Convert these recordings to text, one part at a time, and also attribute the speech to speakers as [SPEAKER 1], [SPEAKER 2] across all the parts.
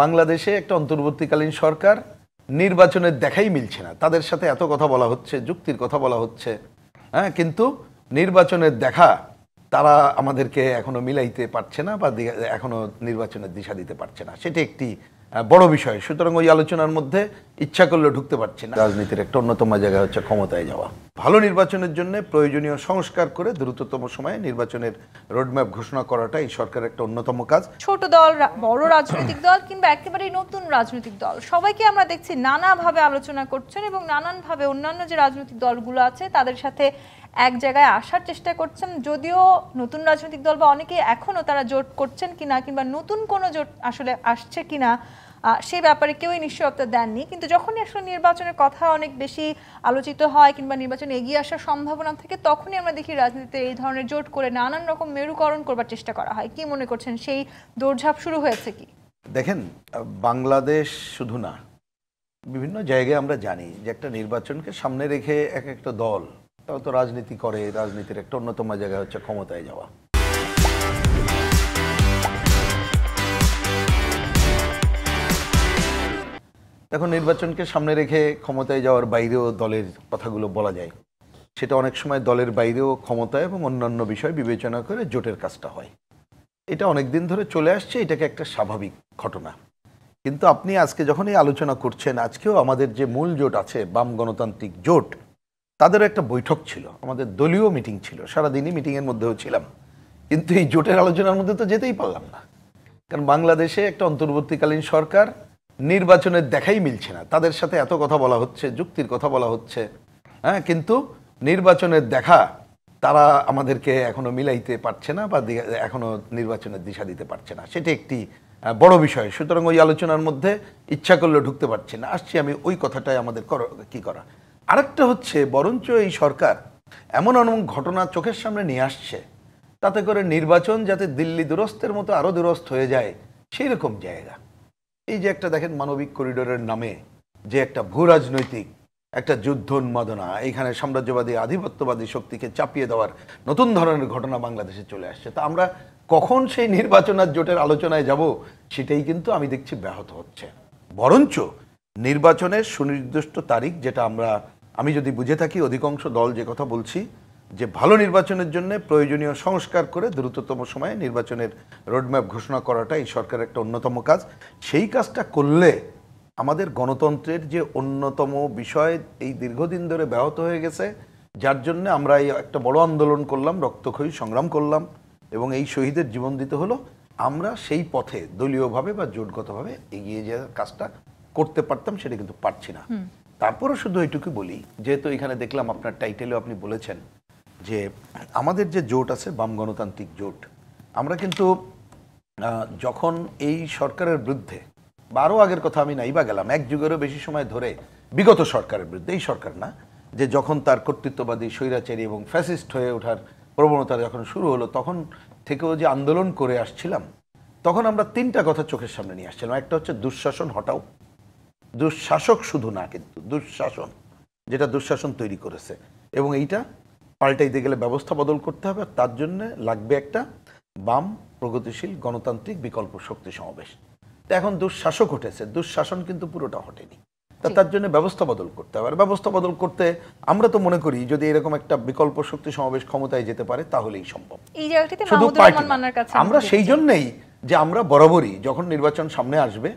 [SPEAKER 1] বাংলাদেশে একটা অন্তর্বর্তীকালীন সরকার নির্বাচনের দেখাই মিলছে না। তাদের সাথে এত কথা বলা হচ্ছে, যুক্তির কথা বলা হচ্ছে, হ্যাঁ, কিন্তু নির্বাচনের দেখা তারা আমাদেরকে এখনো মিলাইতে পারছে না বা এখনো নির্বাচনের দিশা দিতে পারছে না। সেটা একটি বড় বিষয়। সুতরাং ওই আলোচনার মধ্যে ইচ্ছা করলে ঢুকতে পারছি না। রাজনীতির একটা অন্যতম জায়গা হচ্ছে ক্ষমতায় যাওয়া। ভালো নির্বাচনের জন্য প্রয়োজনীয় সংস্কার করে দ্রুততম সময়ে নির্বাচনের রোডম্যাপ ঘোষণা করাটা এই সরকারের একটা অন্যতম কাজ।
[SPEAKER 2] ছোট দল, বড় রাজনৈতিক দল কিংবা একেবারেই নতুন রাজনৈতিক দল, সবাইকে আমরা দেখছি নানাভাবে আলোচনা করছেন এবং নানানভাবে অন্যান্য যে রাজনৈতিক দলগুলো আছে তাদের সাথে এক জায়গায় আসার চেষ্টা করছেন। যদিও নতুন রাজনৈতিক দল বা অনেকে এখনো তারা জোট করছেন কিনা কিংবা নতুন কোনো জোট আসলে আসছে কিনা সেই ব্যাপারে কেউই নিশ্চয়তা দেননি। কিন্তু যখনই আসলে নির্বাচনের কথা অনেক বেশি আলোচিত হয় কিংবা নির্বাচনে এগিয়ে আসার সম্ভাবনা থাকে, তখনই আমরা দেখি রাজনীতিতে এই ধরনের জোট করে নানান রকম মেরুকরণ করবার চেষ্টা করা হয়। কি মনে করছেন, সেই দৌড়ঝাঁপ শুরু হয়েছে কি?
[SPEAKER 1] দেখেন, বাংলাদেশ শুধু না, বিভিন্ন জায়গায় আমরা জানি যে একটা নির্বাচনকে সামনে রেখে এক একটা দল তারা তো রাজনীতি করে। রাজনীতির একটা অন্যতম জায়গা হচ্ছে ক্ষমতায় যাওয়া। এখন নির্বাচনকে সামনে রেখে ক্ষমতায় যাওয়ার বাইরেও দলের কথাগুলো বলা যায়। সেটা অনেক সময় দলের বাইরেও ক্ষমতা এবং অন্যান্য বিষয় বিবেচনা করে জোটের কাজটা হয়। এটা অনেক দিন ধরে চলে আসছে, এটাকে একটা স্বাভাবিক ঘটনা। কিন্তু আপনি আজকে যখন এই আলোচনা করছেন, আজকেও আমাদের যে মূল জোট আছে বাম গণতান্ত্রিক জোট, তাদেরও একটা বৈঠক ছিল, আমাদের দলীয় মিটিং ছিল, সারাদিনই মিটিংয়ের মধ্যেও ছিলাম। কিন্তু এই জোটের আলোচনার মধ্যে তো যেতেই পারলাম না, কারণ বাংলাদেশে একটা অন্তর্বর্তীকালীন সরকার নির্বাচনের দেখাই মিলছে না। তাদের সাথে এত কথা বলা হচ্ছে, যুক্তির কথা বলা হচ্ছে, হ্যাঁ, কিন্তু নির্বাচনের দেখা তারা আমাদেরকে এখনো মিলাইতে পারছে না বা এখনো নির্বাচনের দিশা দিতে পারছে না। সেটা একটি বড় বিষয়। সুতরাং ওই আলোচনার মধ্যে ইচ্ছা করলে ঢুকতে পারছি না। আসছি আমি ওই কথাটাই আমাদের কি করা। আরেকটা হচ্ছে, বরঞ্চ এই সরকার এমন এমন ঘটনা চোখের সামনে নিয়ে আসছে, তাতে করে নির্বাচন যাতে দিল্লি দুরস্তের মতো আরও দুরস্ত হয়ে যায় সেই রকম জায়গা। এই যে একটা দেখেন, মানবিক করিডোরের নামে যে একটা ভূ রাজনৈতিক একটা যুদ্ধ উন্মাদনা, এইখানে সাম্রাজ্যবাদী আধিপত্যবাদী শক্তিকে চাপিয়ে দেওয়ার নতুন ধরনের ঘটনা বাংলাদেশে চলে আসছে। তা আমরা কখন সেই নির্বাচনের জোটের আলোচনায় যাব, সেটাই কিন্তু আমি দেখছি ব্যাহত হচ্ছে। বরঞ্চ নির্বাচনের সুনির্দিষ্ট তারিখ, যেটা আমি যদি বুঝে থাকি, অধিকাংশ দল যে কথা বলছি যে ভালো নির্বাচনের জন্য প্রয়োজনীয় সংস্কার করে দ্রুততম সময়ে নির্বাচনের রোডম্যাপ ঘোষণা করাটা এই সরকারের একটা অন্যতম কাজ। সেই কাজটা করলে আমাদের গণতন্ত্রের যে অন্যতম বিষয় এই দীর্ঘদিন ধরে ব্যাহত হয়ে গেছে, যার জন্য আমরা এই একটা বড় আন্দোলন করলাম, রক্তক্ষয়ী সংগ্রাম করলাম এবং এই শহীদের জীবন দিতে হলো, আমরা সেই পথে দলীয়ভাবে বা জোটগতভাবে এগিয়ে যাওয়ার কাজটা করতে পারতাম, সেটা কিন্তু পারছি না। তারপরও শুধু এইটুকু বলি, যেহেতু এখানে দেখলাম আপনার টাইটেলেও আপনি বলেছেন যে আমাদের যে জোট আছে বাম গণতান্ত্রিক জোট, আমরা কিন্তু যখন এই সরকারের বিরুদ্ধে বা আরও আগের কথা আমি নাইবা গেলাম, এক যুগেরও বেশি সময় ধরে বিগত সরকারের বিরুদ্ধে, এই সরকার না, যে যখন তার কর্তৃত্ববাদী স্বৈরাচারী এবং ফ্যাসিস্ট হয়ে ওঠার প্রবণতা যখন শুরু হলো, তখন থেকেও যে আন্দোলন করে আসছিলাম, তখন আমরা তিনটা কথা চোখের সামনে নিয়ে আসছিলাম। একটা হচ্ছে দুঃশাসন হটাও, দুঃশাসক শুধু না, কিন্তু দুঃশাসন, যেটা দুঃশাসন তৈরি করেছে, এবং এইটা পাল্টাইতে গেলে ব্যবস্থা বদল করতে হবে। তার জন্য লাগবে একটা বাম প্রগতিশীল গণতান্ত্রিক বিকল্প শক্তি সমাবেশ। তো এখন দুঃশাসক হটেছে, দুঃশাসন কিন্তু পুরোটা হটেনি। তার জন্য ব্যবস্থা বদল করতে হবে। আর ব্যবস্থা বদল করতে আমরা তো মনে করি যদি এরকম একটা বিকল্প শক্তি সমাবেশ ক্ষমতায় যেতে পারে তাহলেই সম্ভব। শুধু আমরা সেই জন্যই যে আমরা বরাবরই যখন নির্বাচন সামনে আসবে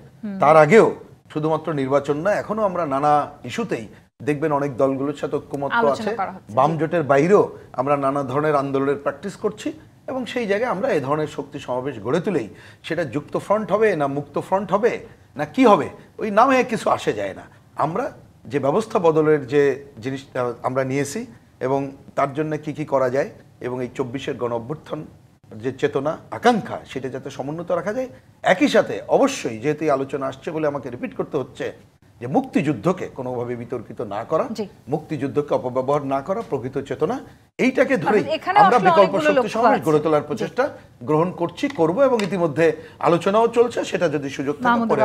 [SPEAKER 1] তার আগেও শুধুমাত্র নির্বাচন না, এখনো আমরা নানা ইস্যুতেই দেখবেন অনেক দলগুলোর সাথে ঐক্যমত্য আছে, বাম জোটের বাইরেও আমরা নানা ধরনের আন্দোলনের প্র্যাকটিস করছি এবং সেই জায়গায় আমরা এই ধরনের শক্তি সমাবেশ গড়ে তুলেই সেটা যুক্ত ফ্রন্ট হবে না মুক্ত ফ্রন্ট হবে না কি হবে, ওই নামে কিছু আসে যায় না। আমরা যে ব্যবস্থা বদলের যে জিনিসটা আমরা নিয়েছি এবং তার জন্য কি কি করা যায় এবং এই 24-এর গণ অভ্যুত্থান যে চেতনা আকাঙ্ক্ষা, সেটা যাতে সমুন্নত রাখা যায়। একই সাথে অবশ্যই, যেহেতু এই আলোচনা আসছে বলে আমাকে রিপিট করতে হচ্ছে, যে মুক্তিযুদ্ধকে কোনোভাবে বিতর্কিত না করা, মুক্তিযুদ্ধকে অপব্যবহার না করা, প্রকৃত চেতনা, এইটাকে ধরেই আমরা বিকল্প শক্তি সমাবেশ গড়ে তোলার প্রচেষ্টা গ্রহণ করছি, করব এবং ইতিমধ্যে আলোচনাও চলছে। সেটা যদি সুযোগ থাকে